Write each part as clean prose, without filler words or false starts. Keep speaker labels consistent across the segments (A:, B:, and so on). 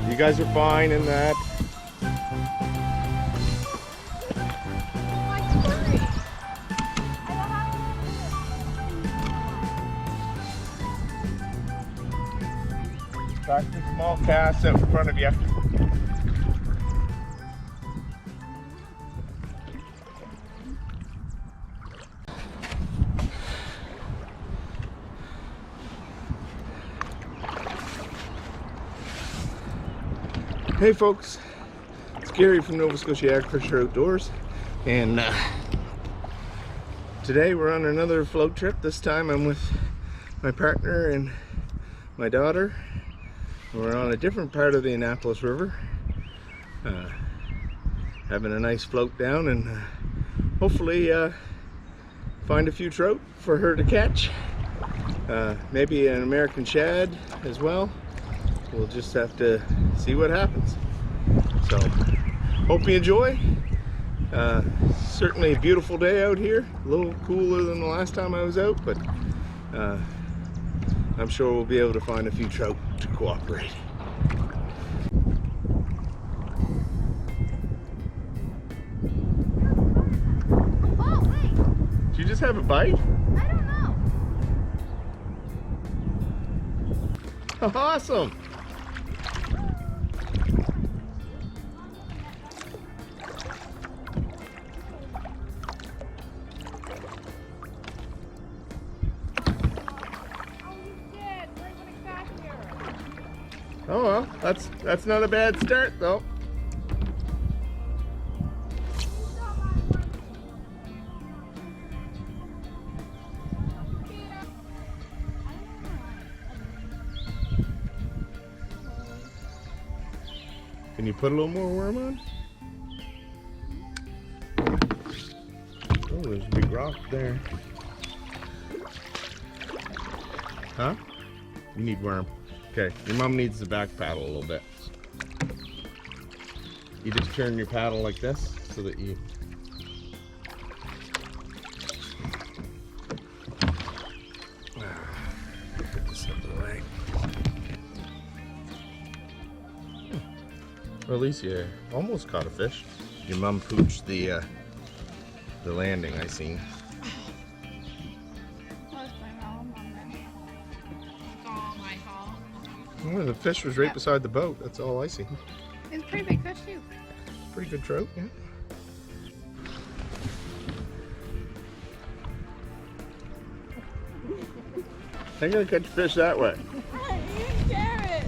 A: You guys are fine in that. Practice small casts out in front of you. Hey folks, it's Gary from Nova Scotia NSYakfisher Outdoors, and today we're on another float trip. This time I'm with my partner and my daughter. We're on a different part of the Annapolis River, having a nice float down and hopefully find a few trout for her to catch. Maybe an American shad as well. We'll just have to see what happens. So, hope you enjoy. Certainly a beautiful day out here. A little cooler than the last time I was out, but I'm sure we'll be able to find a few trout to cooperate.
B: Oh, wait.
A: Did you just have a bite?
B: I don't know.
A: Awesome! Oh well, that's not a bad start though. Can you put a little more worm on? Oh, there's a big rock there. Huh? You need worm. Okay, your mom needs the back paddle a little bit. You just turn your paddle like this so that you... Get this out of the way. Well, at least you almost caught a fish. Your mom pooched the landing, I seen. Well, the fish was right beside the boat. That's all I see.
B: It's a pretty big fish too.
A: Pretty good trout, yeah. I'm gonna catch fish that way.
B: You carrot.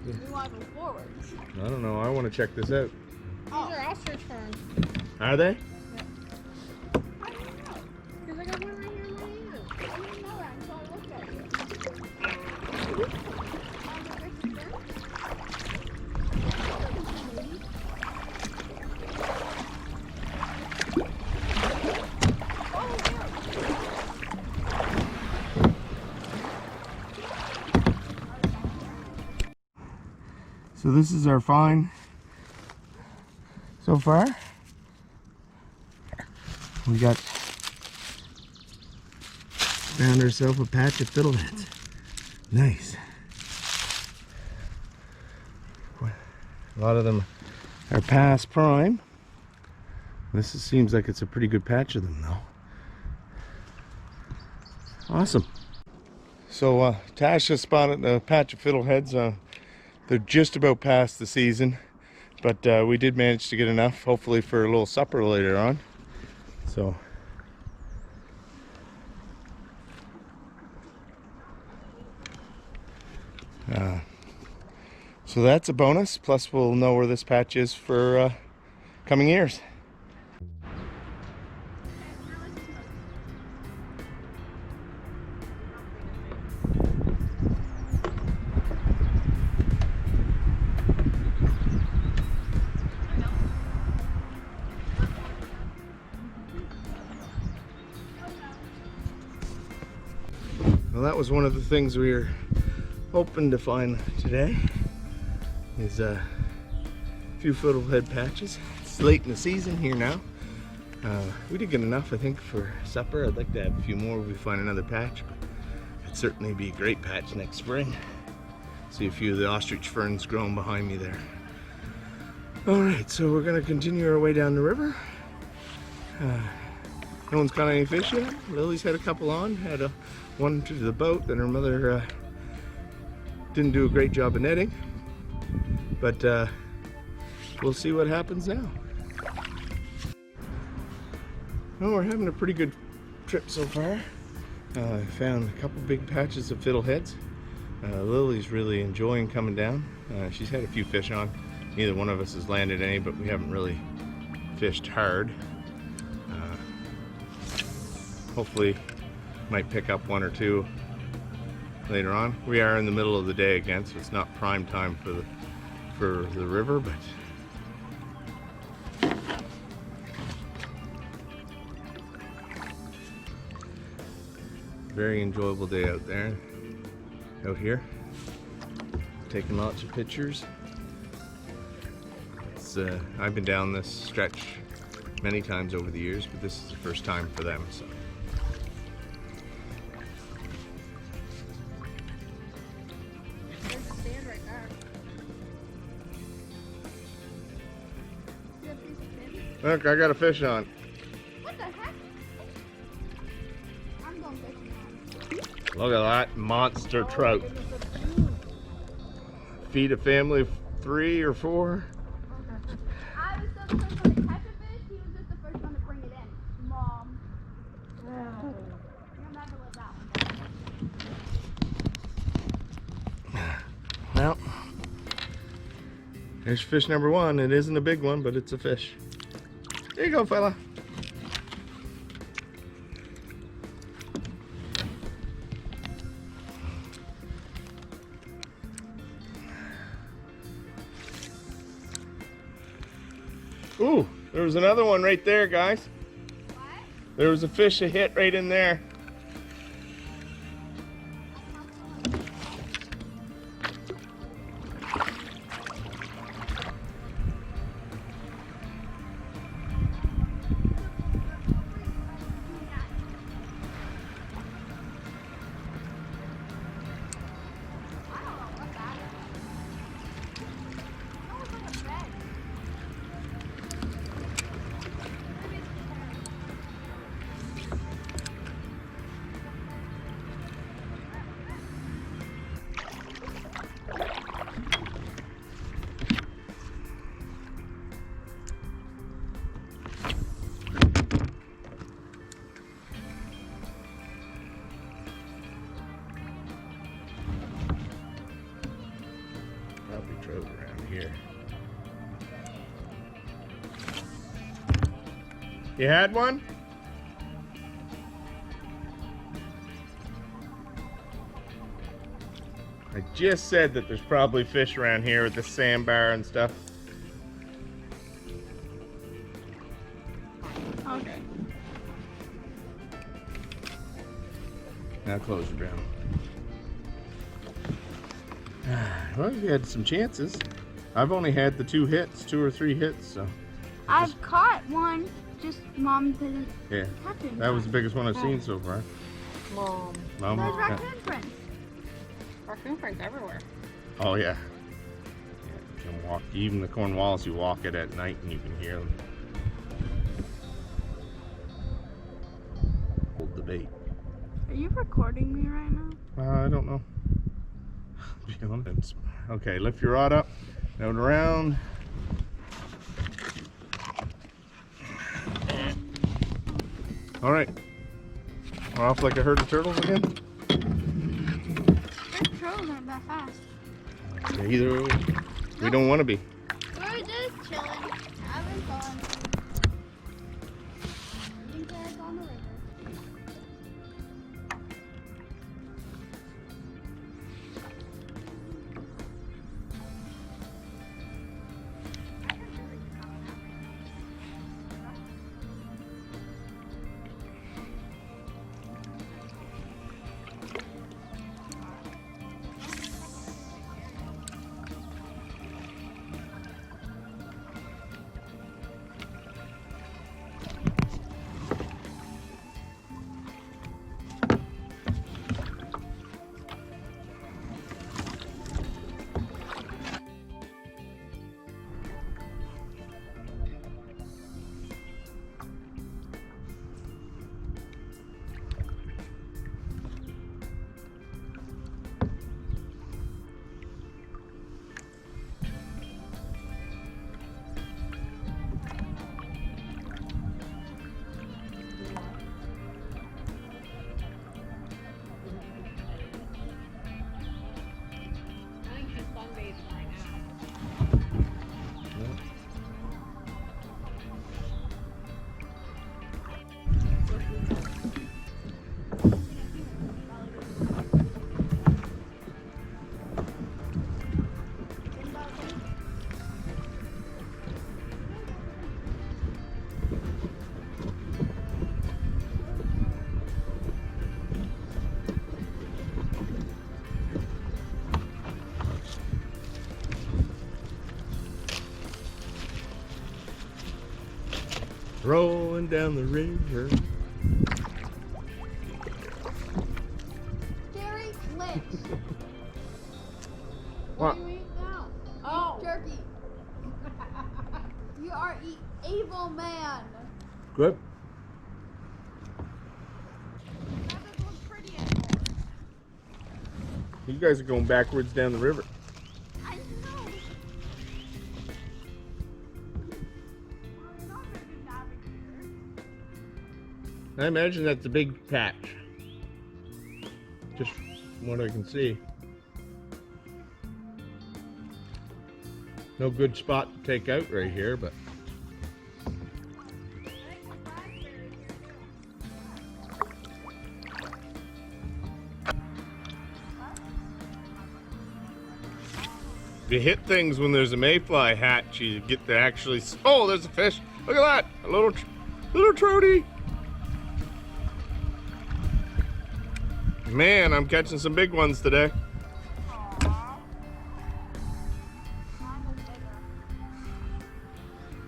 B: We want to go forward.
A: I don't know. I want to check this out.
B: Oh. These are ostrich ferns.
A: Are they?
B: Yeah. I don't know. Because I got one right here in my hand. I didn't know that until I looked at you.
A: So this is our find. so far. We found ourselves a patch of fiddleheads. Nice. A lot of them are past prime. Seems like it's a pretty good patch of them though. Awesome. So Tasha spotted a patch of fiddleheads. They're just about past the season, but we did manage to get enough, hopefully for a little supper later on. So so that's a bonus, plus we'll know where this patch is for coming years. Well, that was one of the things we were hoping to find today, is a few fiddlehead patches. It's late in the season here now. We did get enough, I think, for supper. I'd like to have a few more if we find another patch, but it'd certainly be a great patch next spring. See a few of the ostrich ferns growing behind me there. Alright, so we're going to continue our way down the river. No one's caught any fish yet. Lily's had a couple on, had one to the boat, and her mother didn't do a great job of netting, but we'll see what happens now. Well, we're having a pretty good trip so far. I found a couple big patches of fiddleheads. Lily's really enjoying coming down. She's had a few fish on. Neither one of us has landed any, but we haven't really fished hard. Hopefully might pick up one or two later on. We are in the middle of the day again, so it's not prime time for the river, but very enjoyable day out here, taking lots of pictures. I've been down this stretch many times over the years, but this is the first time for them, so. Look, I got a fish on.
B: What the heck? I'm going fishing now.
A: Look at that monster trout. Feed a family of 3 or 4.
B: I was the first one to catch a fish. He was just the first one to bring it in. Mom. You'll never live that one.
A: Well, there's fish number 1. It isn't a big one, but it's a fish. There you go, fella. Ooh, there was another one right there, guys.
B: What?
A: There was a fish that hit right in there. Around here. You had one? I just said that there's probably fish around here with the sandbar and stuff.
B: Okay.
A: Now close it down. Well, we had some chances. I've only had the 2 hits, 2 or 3 hits, so
B: I've caught one, just Mom didn't
A: Yeah,
B: catch it.
A: that was the biggest one I've seen so far.
C: Mom.
A: Mom?
B: There's raccoon prints.
C: Raccoon prints everywhere.
A: Oh yeah. You can walk, even the Cornwallis, you walk it at night and you can hear them. Hold the bait.
B: Are you recording me right now?
A: I don't know. Be honest. Okay, lift your rod up, out around. All right, we're off like a herd of turtles again.
B: Those turtles aren't that fast.
A: Either way, we don't want to be.
B: We're just chilling, having fun. Eating carrots on the river.
A: Rolling down the river.
B: Gary, Lynch.
A: What?
B: do you eat now?
C: Oh.
B: Turkey. You are an evil man.
A: Good.
B: That doesn't look pretty anymore.
A: You guys are going backwards down the river.
B: I know. We're not very good navigators.
A: I imagine that's a big patch. Just from what I can see. No good spot to take out right here, but if you hit things when there's a mayfly hatch, you get to actually. Oh, there's a fish! Look at that! A little trouty. Man, I'm catching some big ones today.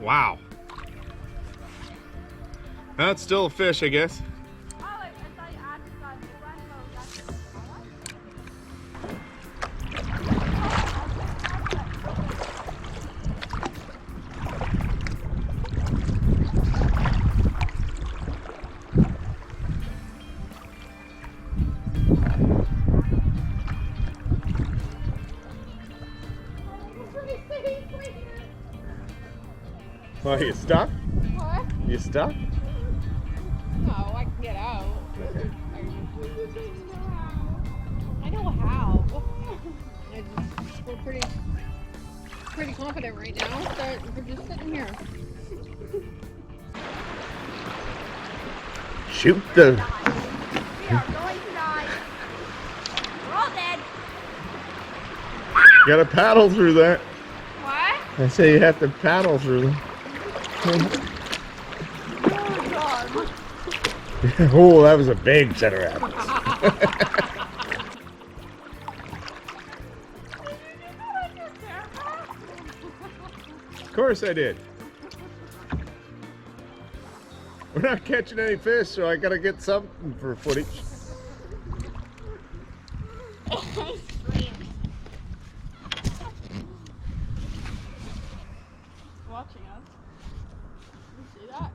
A: Wow. That's still a fish, I guess. Well, you stuck?
C: What?
A: You stuck?
C: No, I can get out. I know how. We're pretty confident right now. So we're just sitting here.
A: Shoot the.
B: We are going to die. We're all dead.
A: You gotta paddle through that.
B: What?
A: I say you have to paddle through them. Oh, that was a big set of rabbits. Of course I did. not catching any fish, so I gotta get something for footage.
B: Watching us. You see that?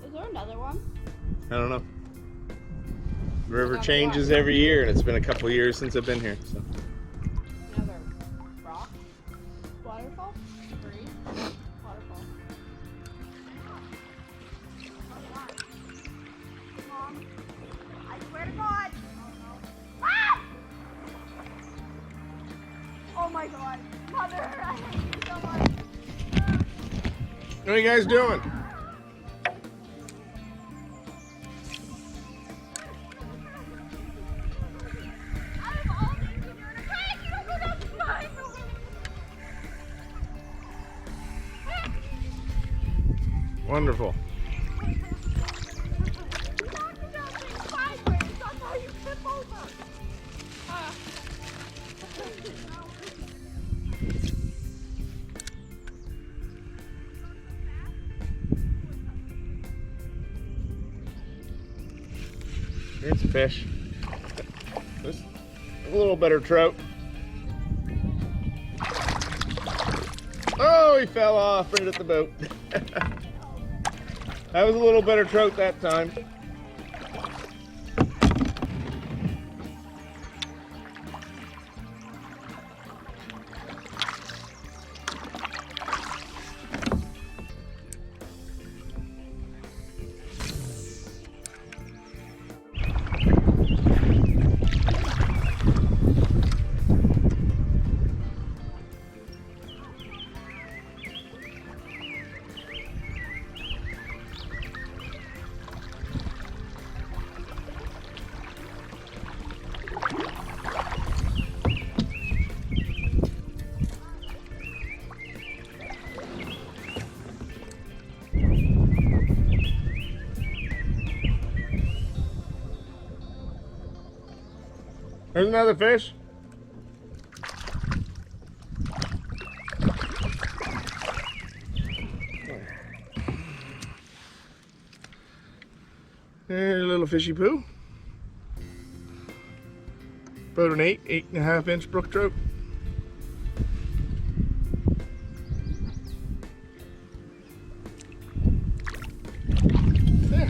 B: Is there another one?
A: I don't know. The river changes every year, and it's been a couple years since I've been here. So.
B: Another rock? Waterfall? Free? Waterfall. Mom, I swear to God. Ah! Oh my God. Mother, I hate you so much.
A: What are you guys doing? Wonderful. Here's a fish. This a little better trout. Oh, he fell off right at the boat. That was a little better trout that time. There's another fish. There's a little fishy poo. About an 8.5 inch brook trout. There.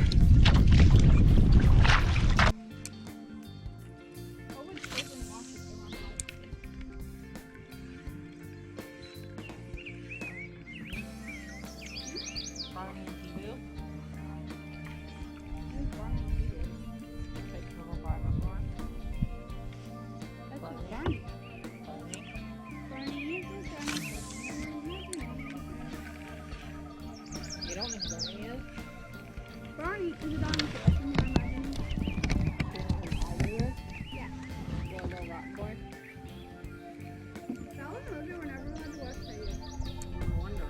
B: Barney, is it on the fish in your mind? Yeah.
C: Little rock boy.
B: That was over whenever we had to watch that.
C: No wonder.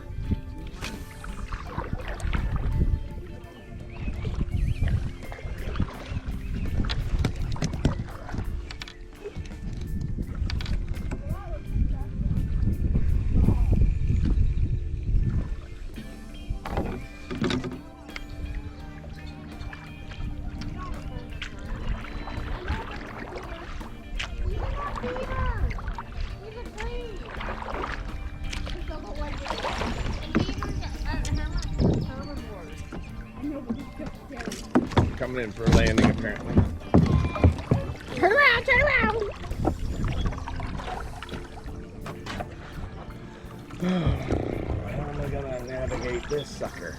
A: Coming in for a landing, apparently.
B: Turn around, turn around!
A: How am I gonna navigate this sucker?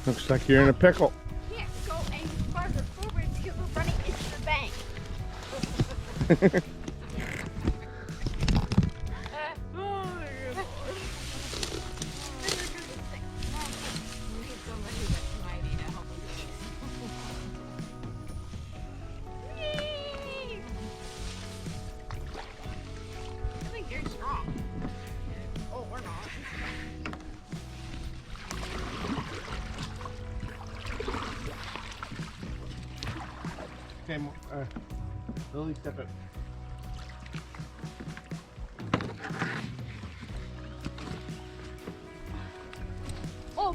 A: Looks like you're in a pickle.
B: Can't go any farther forward because we're running into the bank.
C: I think you're strong. Oh, we're not.
A: Okay, Lily, step it.
B: Oh,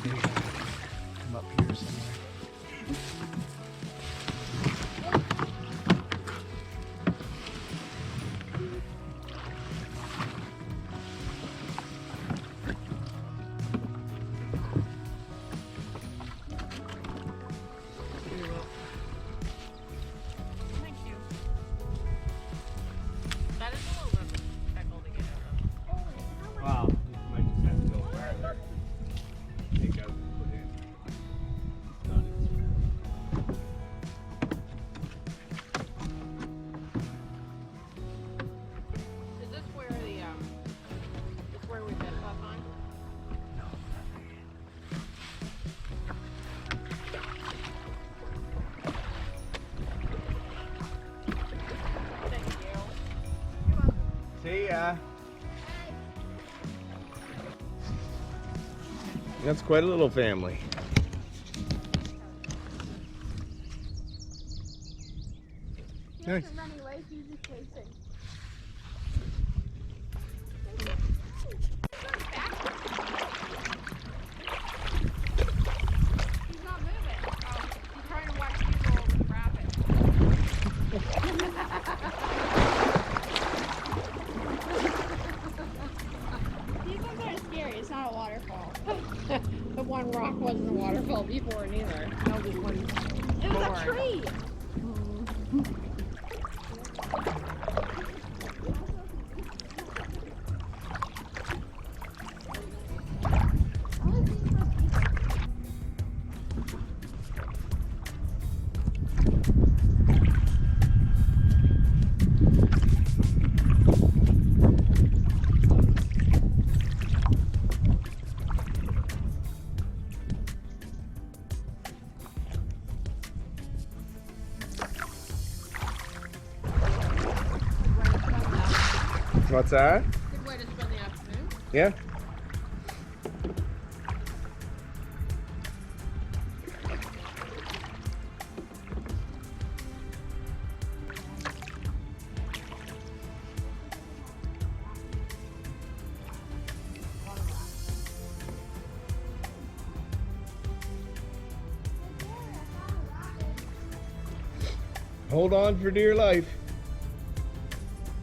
A: Come up here somewhere.
C: Thank you. That is a little bit of a pickle to get out of.
A: Wow, you might just have to go farther. Take out and put in. Not as
C: Is this where the this where we met last time? Thank you.
A: See ya. That's quite a little family.
B: he
A: Nice.
B: wasn't running away, he was just chasing. He's not moving.
C: Oh, he's trying to watch you roll over the rapids.
B: These ones aren't scary, it's not a waterfall.
C: The one rock wasn't a waterfall before neither. That was one.
B: It was
C: Lord.
B: a tree.
A: What's that?
C: Good way to spend the afternoon.
A: Yeah. Hold on for dear life.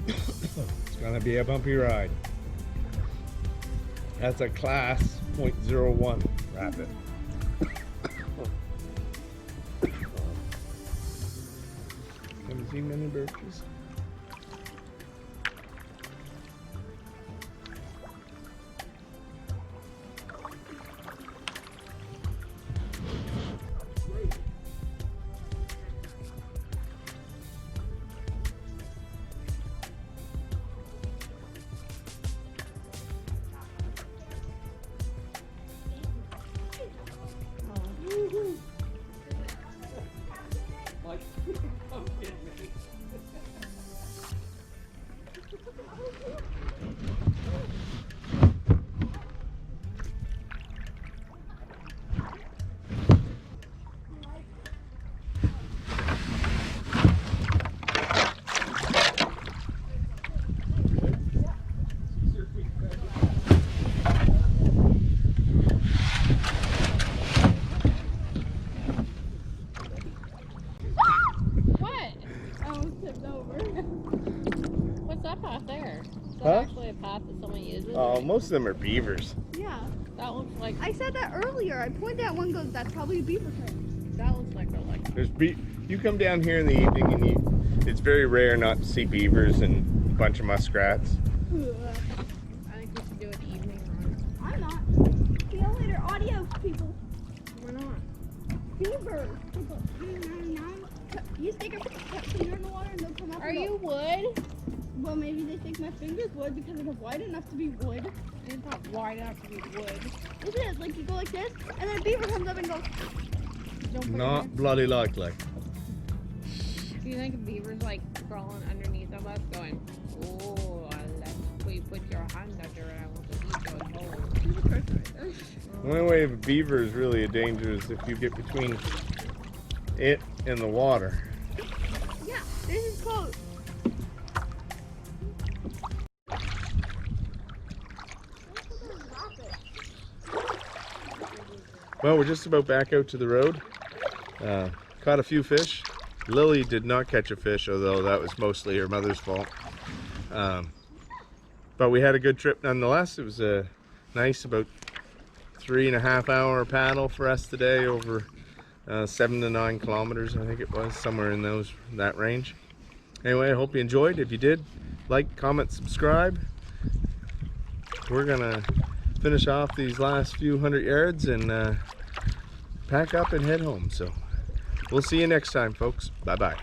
A: It's gonna be a bumpy ride. That's a class 0.01 rapid. Haven't seen many birches.
C: that actually a path that someone uses?
A: Oh, most of them are beavers.
B: Yeah.
C: That looks like
B: I said that earlier. I pointed at one goes, that's probably a beaver trail.
C: that looks like a
A: There's you come down here in the evening and it's very rare not to see beavers and a bunch of muskrats.
C: I think we should do an evening run.
B: I'm people.
C: We're not.
B: Beavers. People. You stick a finger in the water and they'll come up.
C: Are you wood?
B: Well, maybe they think my finger's wood because it's wide enough to be wood.
C: It's not wide enough to be wood.
B: It is. Like you go like this, and then a beaver comes up and goes.
C: Don't put
A: Not bloody likely.
C: Do you think a beaver's like crawling underneath of us going, oh, will you put your hand under it? I want to eat those holes.
B: There's a person right there.
A: The only way a beaver is really a danger is if you get between it and the water.
B: Yeah, this is close.
A: Well, we're just about back out to the road. Caught a few fish. Lily did not catch a fish, although that was mostly her mother's fault. But we had a good trip nonetheless. It was a nice, about 3.5 hour paddle for us today, over 7 to 9 kilometers, I think it was, somewhere in that range. Anyway, I hope you enjoyed. If you did, like, comment, subscribe. We're gonna finish off these last few 100 yards and pack up and head home. So we'll see you next time, folks. Bye bye.